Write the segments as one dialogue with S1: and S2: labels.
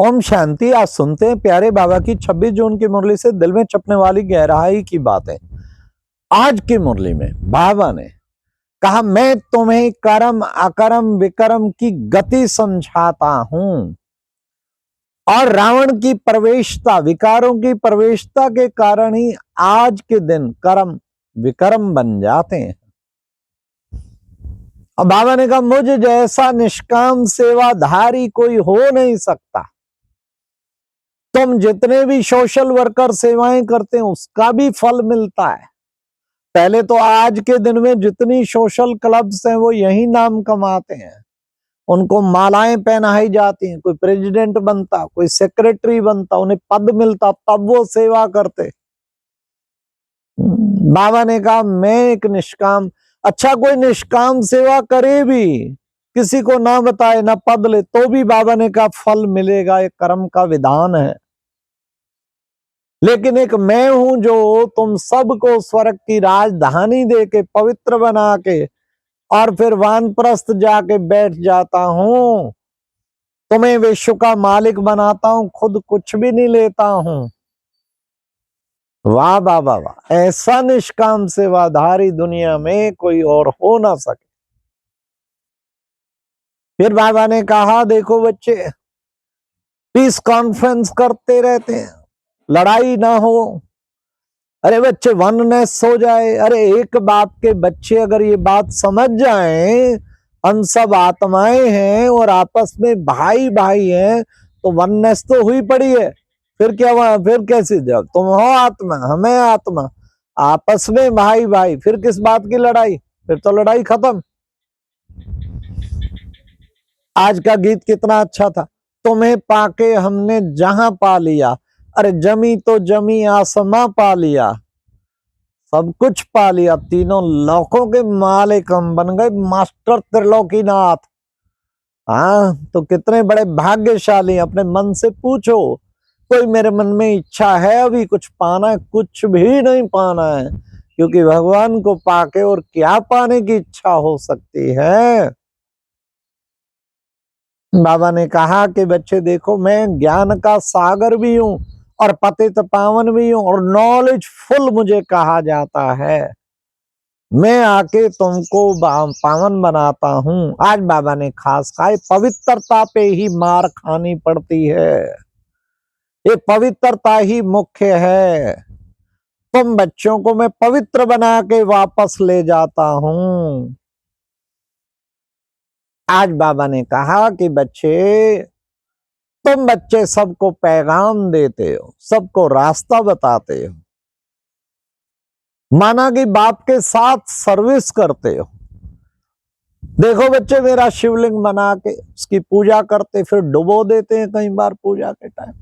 S1: ओम शांति। आज सुनते हैं प्यारे बाबा की 26 जून की मुरली से दिल में चपने वाली गहराई की बातें। आज की मुरली में बाबा ने कहा, मैं तुम्हें कर्म अकर्म विकर्म की गति समझाता हूं और रावण की प्रवेशता, विकारों की प्रवेशता के कारण ही आज के दिन कर्म विकर्म बन जाते हैं। और बाबा ने कहा, मुझ जैसा निष्काम सेवाधारी कोई हो नहीं सकता। तुम जितने भी सोशल वर्कर सेवाएं करते हैं उसका भी फल मिलता है। पहले तो आज के दिन में जितनी सोशल क्लब्स हैं वो यही नाम कमाते हैं, उनको मालाएं पहनाई जाती हैं, कोई प्रेसिडेंट बनता, कोई सेक्रेटरी बनता, उन्हें पद मिलता, तब वो सेवा करते। बाबा ने कहा, मैं एक निष्काम, अच्छा कोई निष्काम सेवा करे भी, किसी को ना बताए ना पद ले, तो भी बाबा ने कहा फल मिलेगा, ये कर्म का विधान है। लेकिन एक मैं हूं जो तुम सबको स्वर्ग की राजधानी देके पवित्र बना के और फिर वानप्रस्थ जाके बैठ जाता हूं, तुम्हें विश्व का मालिक बनाता हूं, खुद कुछ भी नहीं लेता हूं। वाह बाबा वाह, ऐसा निष्काम सेवाधारी दुनिया में कोई और हो ना सके। फिर बाबा ने कहा, देखो बच्चे, पीस कॉन्फ्रेंस करते रहते हैं, लड़ाई ना हो, अरे बच्चे वननेस हो जाए। अरे एक बाप के बच्चे अगर ये बात समझ जाएं, हम सब आत्माएं हैं और आपस में भाई भाई हैं, तो वननेस तो हुई पड़ी है। फिर क्या हुआ? फिर कैसे? जब तुम हो आत्मा, हमें आत्मा, आपस में भाई भाई, फिर किस बात की लड़ाई? फिर तो लड़ाई खत्म। आज का गीत कितना अच्छा था, तुम्हें पाके हमने जहां पा लिया, अरे जमी तो जमी आसमां पा लिया, सब कुछ पा लिया, तीनों लोकों के मालिक हम बन गए, मास्टर त्रिलोकीनाथ। हाँ, तो कितने बड़े भाग्यशाली। अपने मन से पूछो, कोई मेरे मन में इच्छा है अभी कुछ पाना है? कुछ भी नहीं पाना है, क्योंकि भगवान को पाके और क्या पाने की इच्छा हो सकती है। बाबा ने कहा कि बच्चे देखो, मैं ज्ञान का सागर भी हूं और पतित पावन भी हूं और नॉलेज फुल मुझे कहा जाता है। मैं आके तुमको पावन बनाता हूं। आज बाबा ने खास कहा, पवित्रता पे ही मार खानी पड़ती है, ये पवित्रता ही मुख्य है। तुम बच्चों को मैं पवित्र बना के वापस ले जाता हूं। आज बाबा ने कहा कि बच्चे, तुम बच्चे सबको पैगाम देते हो, सबको रास्ता बताते हो, माना कि बाप के साथ सर्विस करते हो। देखो बच्चे, मेरा शिवलिंग बना के उसकी पूजा करते, फिर डुबो देते हैं कई बार पूजा के टाइम।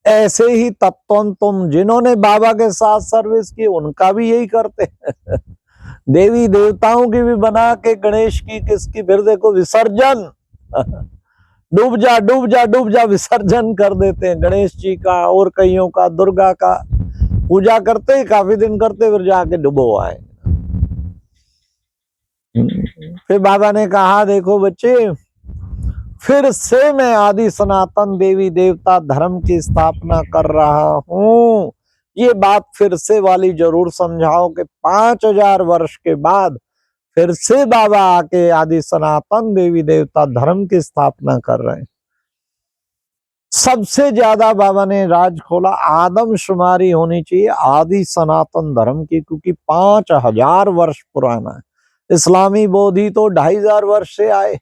S1: ऐसे ही तत्व तुम जिन्होंने बाबा के साथ सर्विस की उनका भी यही करते हैं। देवी देवताओं की भी बना के, गणेश की किसकी, फिर देखो विसर्जन, डूब जा डूब जा डूब जा, विसर्जन कर देते हैं गणेश जी का और कईयों का, दुर्गा का। पूजा करते ही काफी दिन करते, फिर जाके डुबो आए। फिर बाबा ने कहा, देखो बच्चे, फिर से मैं आदि सनातन देवी देवता धर्म की स्थापना कर रहा हूं। ये बात फिर से वाली जरूर समझाओ कि 5000 वर्ष के बाद फिर से बाबा आके आदि सनातन देवी देवता धर्म की स्थापना कर रहे हैं। सबसे ज्यादा बाबा ने राज खोला, आदमशुमारी होनी चाहिए आदि सनातन धर्म की, क्योंकि 5000 वर्ष पुराना है। इस्लामी बोधि तो 2500 वर्ष से आए,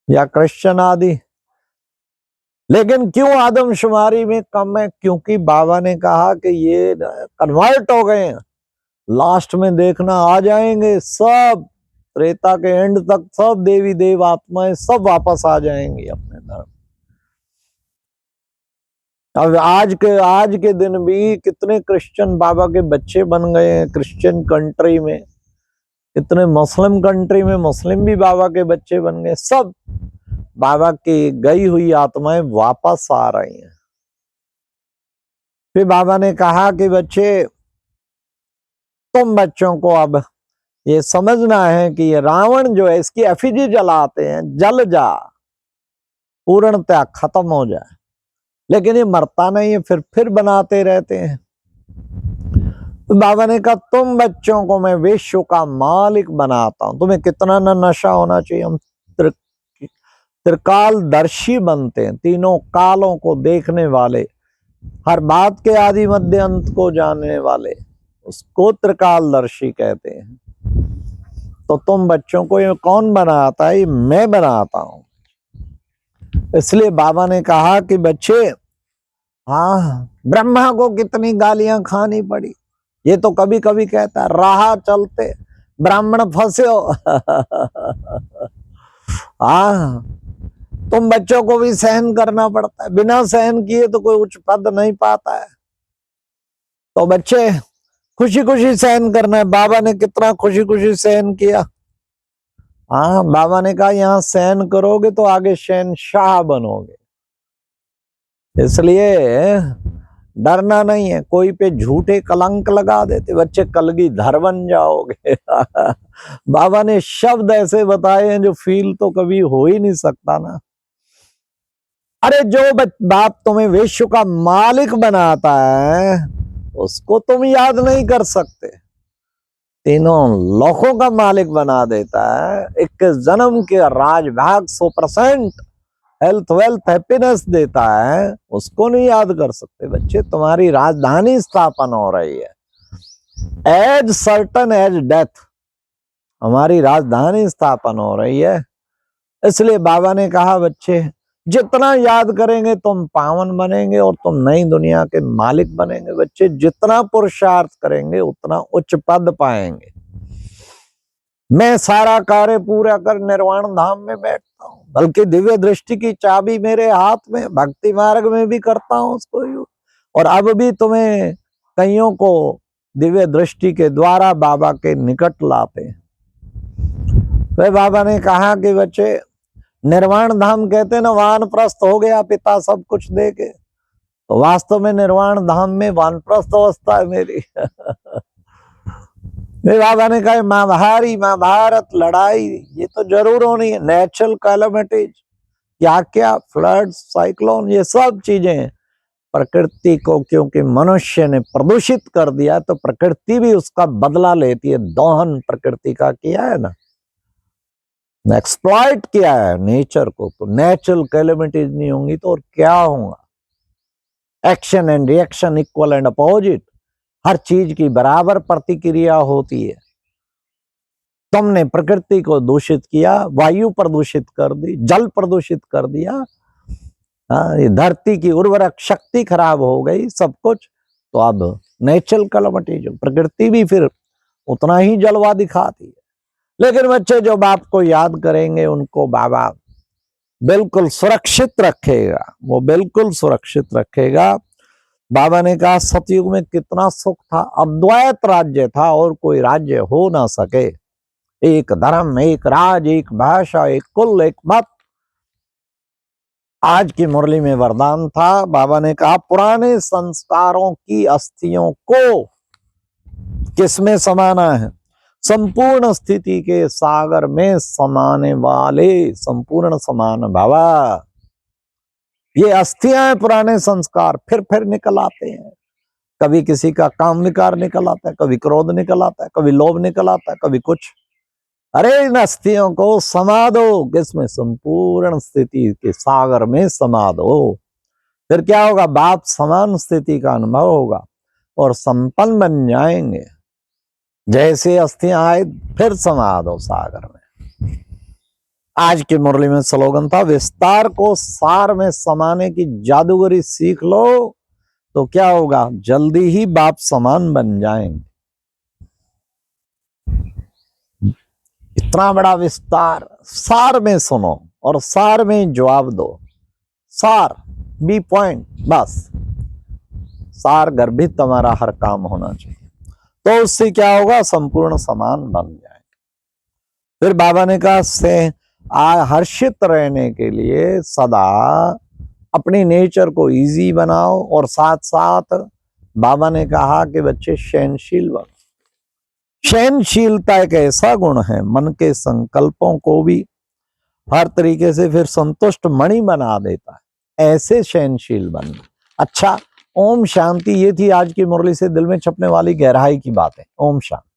S1: या क्रिश्चियन आदि। लेकिन क्यों आदमशुमारी में कम है? क्योंकि बाबा ने कहा कि ये कन्वर्ट हो गए हैं, लास्ट में देखना आ जाएंगे सब, त्रेता के एंड तक सब देवी देव आत्माएं सब वापस आ जाएंगी अपने धर्म। अब आज के दिन भी कितने क्रिश्चियन बाबा के बच्चे बन गए हैं। क्रिश्चियन कंट्री में, कितने मुस्लिम कंट्री में मुस्लिम भी बाबा के बच्चे बन गए। सब बाबा की गई हुई आत्माएं वापस आ रही हैं। फिर बाबा ने कहा कि बच्चे, तुम बच्चों को अब ये समझना है कि ये रावण जो है, इसकी एफिजी जलाते हैं, जल जा, पूर्णतः खत्म हो जाए। लेकिन ये मरता नहीं है, फिर बनाते रहते हैं। तो बाबा ने कहा तुम बच्चों को मैं विश्व का मालिक बनाता हूं। तुम्हें कितना न नशा होना चाहिए। हम त्रिकालदर्शी बनते हैं, तीनों कालों को देखने वाले, हर बात के आदि मध्य अंत को जानने वाले, उसको त्रिकालदर्शी कहते हैं। तो तुम बच्चों को ये कौन बनाता है? ये मैं बनाता हूं। इसलिए बाबा ने कहा कि बच्चे, हाँ, ब्रह्मा को कितनी गालियां खानी पड़ी। ये तो कभी कभी कहता है राह चलते ब्राह्मण फंसे हो। हाँ, तुम बच्चों को भी सहन करना पड़ता है, बिना सहन किए तो कोई उच्च पद नहीं पाता है। तो बच्चे खुशी खुशी सहन करना है। बाबा ने कितना खुशी खुशी सहन किया। हाँ, बाबा ने कहा यहाँ सहन करोगे तो आगे शहंशाह बनोगे। इसलिए डरना नहीं है। कोई पे झूठे कलंक लगा देते बच्चे, कलगीधर बन जाओगे। बाबा ने शब्द ऐसे बताए हैं जो फील तो कभी हो ही नहीं सकता ना। अरे जो बाप तुम्हें विश्व का मालिक बनाता है उसको तुम याद नहीं कर सकते। तीनों लोकों का मालिक बना देता है। 21 जन्म के राज भाग 100% हेल्थ वेल्थ हैप्पीनेस देता है, उसको नहीं याद कर सकते। बच्चे तुम्हारी राजधानी स्थापन हो रही है। एज सर्टन एज डेथ हमारी राजधानी स्थापन हो रही है। इसलिए बाबा ने कहा बच्चे जितना याद करेंगे तुम पावन बनेंगे और तुम नई दुनिया के मालिक बनेंगे। बच्चे जितना पुरुषार्थ करेंगे उतना उच्च पद पाएंगे। मैं सारा कार्य पूरा कर निर्वाण धाम में बैठता हूँ, बल्कि दिव्य दृष्टि की चाबी मेरे हाथ में, भक्ति मार्ग में भी करता हूँ उसको यूज। और अब भी तुम्हें कईयों को दिव्य दृष्टि के द्वारा बाबा के निकट लाते हैं। तो बाबा ने कहा कि बच्चे निर्वाण धाम कहते ना, वानप्रस्थ हो गया पिता सब कुछ दे के, तो वास्तव में निर्वाण धाम में वानप्रस्थ अवस्था है मेरी। बाबा ने कहा महाभारत लड़ाई ये तो जरूर होनी है। नेचुरल कैलामिटीज क्या क्या, फ्लड, साइक्लोन, ये सब चीजें प्रकृति को क्योंकि मनुष्य ने प्रदूषित कर दिया तो प्रकृति भी उसका बदला लेती है। दोहन प्रकृति का किया है ना, एक्सप्लॉइट किया है नेचर को, तो नेचुरल कैलामिटीज नहीं होंगी तो और क्या होगा। Action and reaction equal and opposite, हर चीज की बराबर प्रतिक्रिया होती है। तुमने प्रकृति को दूषित किया, वायु प्रदूषित कर दी, जल प्रदूषित कर दिया, ये धरती की उर्वरक शक्ति खराब हो गई, सब कुछ। तो अब नेचुरल कैलामिटी जो प्रकृति भी फिर उतना ही जलवा दिखाती है। लेकिन बच्चे जो बाप को याद करेंगे उनको बाबा बिल्कुल सुरक्षित रखेगा, वो बिल्कुल सुरक्षित रखेगा। बाबा ने कहा सतयुग में कितना सुख था, अद्वैत राज्य था और कोई राज्य हो ना सके। एक धर्म, एक राज, एक भाषा, एक कुल, एक मत। आज की मुरली में वरदान था। बाबा ने कहा पुराने संस्कारों की अस्थियों को किसमें समाना है? संपूर्ण स्थिति के सागर में समाने वाले संपूर्ण समान बाबा। ये अस्थियां हैं, पुराने संस्कार फिर निकल आते हैं। कभी किसी का काम विकार निकल आता है, कभी क्रोध निकल आता है, कभी लोभ निकल आता है, कभी कुछ। अरे इन अस्थियों को समा दो, किसमें? संपूर्ण स्थिति के सागर में समा दो। फिर क्या होगा? बाप समान स्थिति का अनुभव होगा और संपन्न बन जाएंगे। जैसे अस्थियां आए फिर समा दो सागर में। आज की मुरली में स्लोगन था विस्तार को सार में समाने की जादूगरी सीख लो तो क्या होगा? जल्दी ही बाप समान बन जाएंगे। इतना बड़ा विस्तार सार में सुनो और सार में जवाब दो। सार बी पॉइंट, बस सार गर्भित तुम्हारा हर काम होना चाहिए। तो उससे क्या होगा? संपूर्ण समान बन जाएंगे। फिर बाबा ने कहा से हर्षित रहने के लिए सदा अपनी नेचर को इजी बनाओ और साथ साथ बाबा ने कहा कि बच्चे सहनशील बनो। सहनशीलता एक ऐसा गुण है मन के संकल्पों को भी हर तरीके से फिर संतुष्ट मणि बना देता है। ऐसे सहनशील बनना। अच्छा, ओम शांति। ये थी आज की मुरली से दिल में छपने वाली गहराई की बातें। ओम शांति।